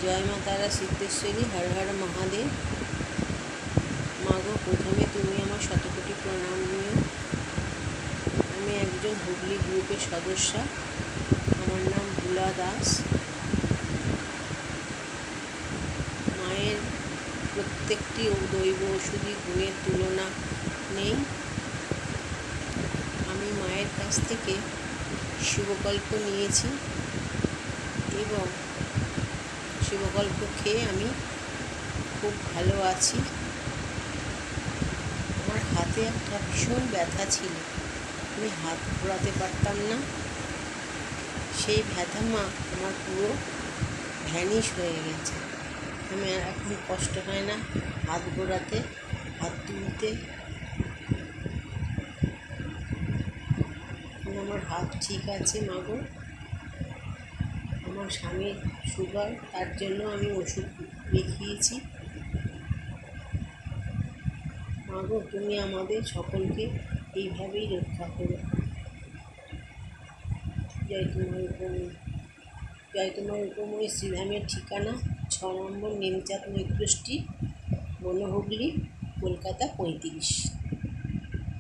জয় মা তারা সিদ্ধেশ্বরী, হর হর মহাদেব। মাগো, প্রথমে তুমি আমার শতকোটি প্রণাম নিও। আমি একজন হুগলি গ্রুপের সদস্যা। আমার নাম ভোলা দাস। মায়ের প্রত্যেকটি দৈব ওষুধি গুণের তুলনা নেই। আমি মায়ের কাছ থেকে শিবকল্প নিয়েছি এবং শিবকল্প খেয়ে আমি খুব ভালো আছি। আমার হাতে একটা ভীষণ ব্যথা ছিল, আমি হাত ঘোরাতে পারতাম না। সেই ব্যথা আমার পুরো ভ্যানিশ হয়ে গেছে। আমি এখন কষ্ট হয় না হাত ঘোরাতে, হাত তুলতে। আমার হাত ঠিক আছে মাগো। আমার স্বামীর সুগার, তার জন্য আমি ওষুধ দেখিয়েছি। মাগো, তুমি আমাদের সকলকে এইভাবেই রক্ষা করো। জয় তোমার উপময়। জয় তোমার উপময় শ্রীধামের ঠিকানা 6 নম্বর নেমচাঁদ মৈত্র স্ট্রিট, বনহুগলি, কলকাতা 35।